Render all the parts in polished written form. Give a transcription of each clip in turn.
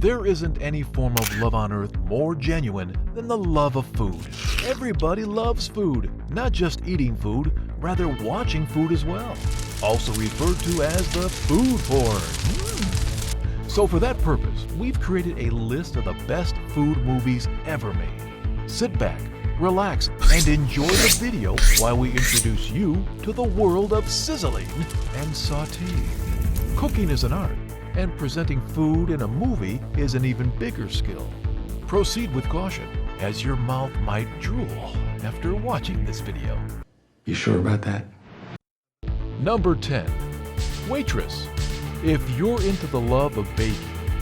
There isn't any form of love on earth more genuine than the love of food. Everybody loves food, not just eating food, rather watching food as well. Also referred to as the food porn. So for that purpose, we've created a list of the best food movies ever made. Sit back, relax, and enjoy the video while we introduce you to the world of sizzling and sautéing. Cooking is an art, and presenting food in a movie is an even bigger skill. Proceed with caution, as your mouth might drool after watching this video. You sure about that? Number 10. Waitress. If you're into the love of baking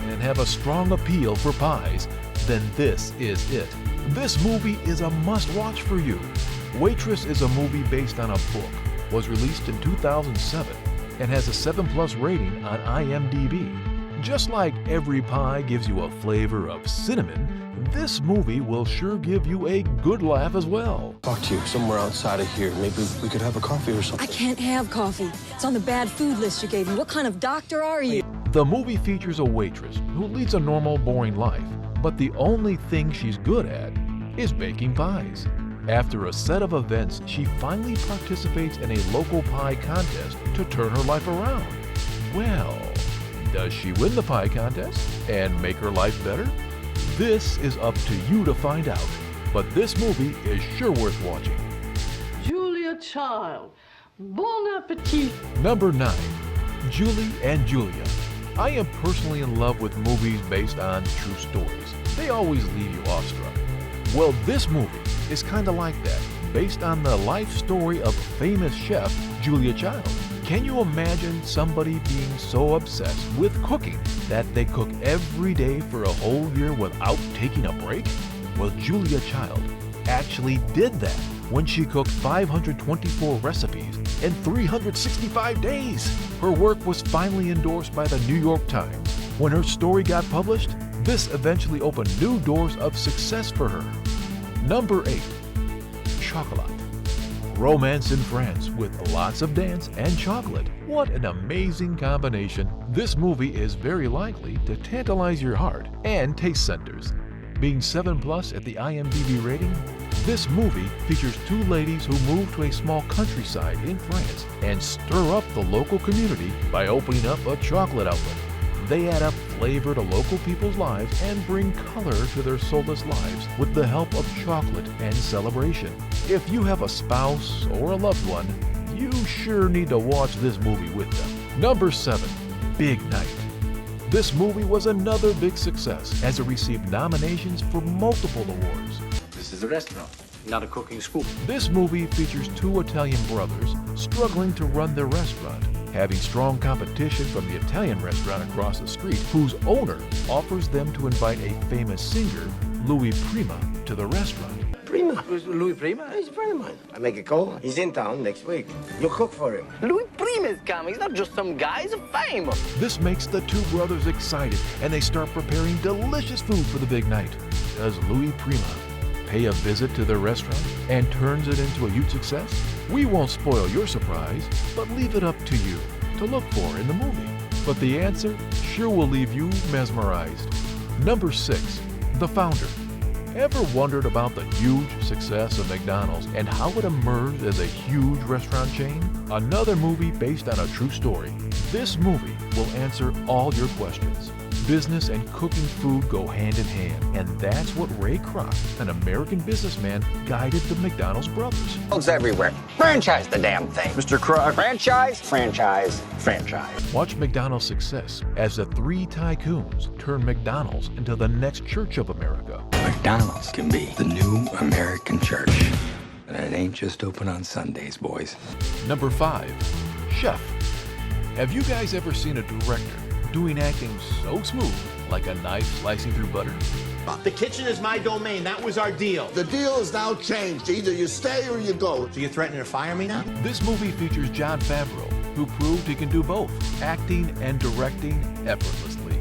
and have a strong appeal for pies, then this is it. This movie is a must-watch for you. Waitress is a movie based on a book, was released in 2007, and has a 7+ rating on IMDb. Just like every pie gives you a flavor of cinnamon, this movie will sure give you a good laugh as well. Talk to you somewhere outside of here. Maybe we could have a coffee or something. I can't have coffee. It's on the bad food list you gave me. What kind of doctor are you? The movie features a waitress who leads a normal, boring life, but the only thing she's good at is baking pies. After a set of events, she finally participates in a local pie contest to turn her life around. Well, does she win the pie contest and make her life better? This is up to you to find out, but this movie is sure worth watching. Julia Child, bon appetit. Number 9. Julie and Julia. I am personally in love with movies based on true stories. They always leave you awestruck. Well, this movie is kinda like that, based on the life story of famous chef Julia Child. Can you imagine somebody being so obsessed with cooking that they cook every day for a whole year without taking a break? Well, Julia Child actually did that when she cooked 524 recipes in 365 days. Her work was finally endorsed by the New York Times. When her story got published, this eventually opened new doors of success for her. Number 8. Chocolat. Romance in France with lots of dance and chocolate. What an amazing combination. This movie is very likely to tantalize your heart and taste centers. Being 7+ at the IMDb rating, this movie features two ladies who move to a small countryside in France and stir up the local community by opening up a chocolate outlet. They add up flavor to local people's lives and bring color to their soulless lives with the help of chocolate and celebration. If you have a spouse or a loved one, you sure need to watch this movie with them. Number 7. Big Night. This movie was another big success as it received nominations for multiple awards. This is a restaurant, not a cooking school. This movie features two Italian brothers struggling to run their restaurant, having strong competition from the Italian restaurant across the street, whose owner offers them to invite a famous singer, Louis Prima, to the restaurant. Prima? Who's Louis Prima? He's a friend of mine. I make a call. He's in town next week. You'll cook for him. Louis Prima is coming. He's not just some guy, he's a famous. This makes the two brothers excited, and they start preparing delicious food for the big night. Does Louis Prima pay a visit to their restaurant and turns it into a huge success? We won't spoil your surprise, but leave it up to you to look for in the movie. But the answer sure will leave you mesmerized. Number 6. The Founder. Ever wondered about the huge success of McDonald's and how it emerged as a huge restaurant chain? Another movie based on a true story. This movie will answer all your questions. Business and cooking food go hand in hand, and that's what Ray Kroc, an American businessman, guided the McDonald's brothers. McDonald's everywhere. Franchise the damn thing. Mr. Kroc. Franchise, franchise, franchise. Watch McDonald's success as the three tycoons turn McDonald's into the next church of America. McDonald's can be the new American church. And it ain't just open on Sundays, boys. Number 5. Chef. Have you guys ever seen a director doing acting so smooth, like a knife slicing through butter? The kitchen is my domain. That was our deal. The deal is now changed. Either you stay or you go. So you're threatening to fire me now? This movie features Jon Favreau, who proved he can do both, acting and directing effortlessly.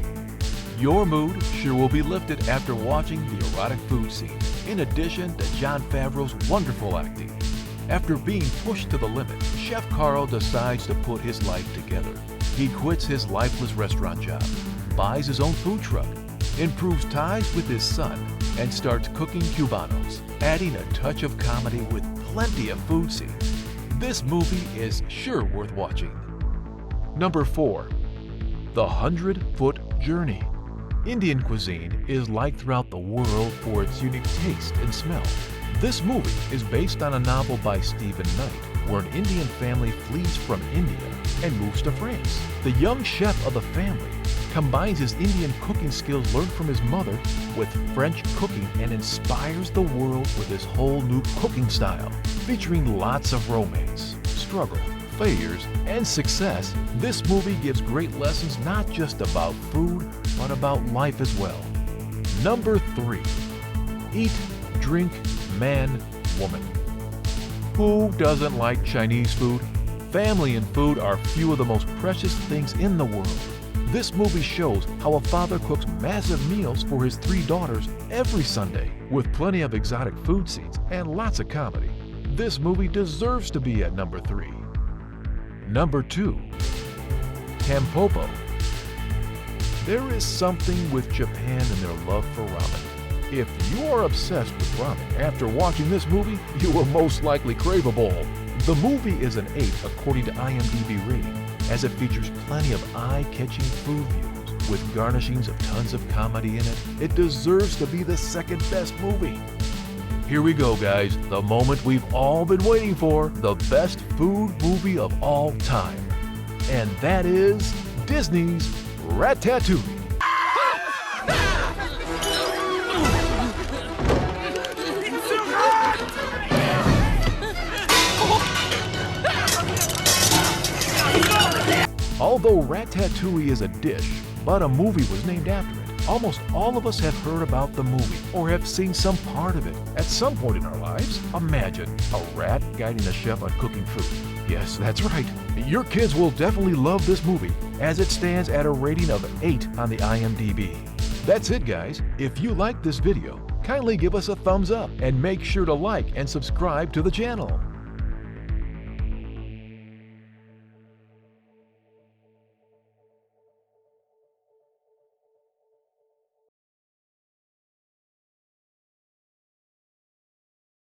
Your mood sure will be lifted after watching the erotic food scene, in addition to Jon Favreau's wonderful acting. After being pushed to the limit, Chef Carl decides to put his life together. He quits his lifeless restaurant job, buys his own food truck, improves ties with his son, and starts cooking cubanos, adding a touch of comedy with plenty of food scenes. This movie is sure worth watching. Number 4. The 100-Foot Journey. Indian cuisine is liked throughout the world for its unique taste and smell. This movie is based on a novel by Stephen Knight, where an Indian family flees from India and moves to France. The young chef of the family combines his Indian cooking skills learned from his mother with French cooking and inspires the world with his whole new cooking style. Featuring lots of romance, struggle, failures, and success, this movie gives great lessons not just about food, but about life as well. Number 3. Eat, Drink, Man, Woman. Who doesn't like Chinese food? Family and food are few of the most precious things in the world. This movie shows how a father cooks massive meals for his 3 daughters every Sunday, with plenty of exotic food scenes and lots of comedy. This movie deserves to be at number 3. Number 2. Tampopo. There is something with Japan and their love for ramen. If you are obsessed with ramen after watching this movie, you will most likely crave a bowl. The movie is an 8 according to IMDb rating, as it features plenty of eye-catching food views with garnishings of tons of comedy in it. It deserves to be the second best movie. Here we go, guys, the moment we've all been waiting for, the best food movie of all time. And that is Disney's Ratatouille. Although Ratatouille is a dish, but a movie was named after it, almost all of us have heard about the movie or have seen some part of it at some point in our lives. Imagine a rat guiding a chef on cooking food. Yes, that's right. Your kids will definitely love this movie, as it stands at a rating of 8 on the IMDb. That's it, guys. If you liked this video, kindly give us a thumbs up and make sure to like and subscribe to the channel.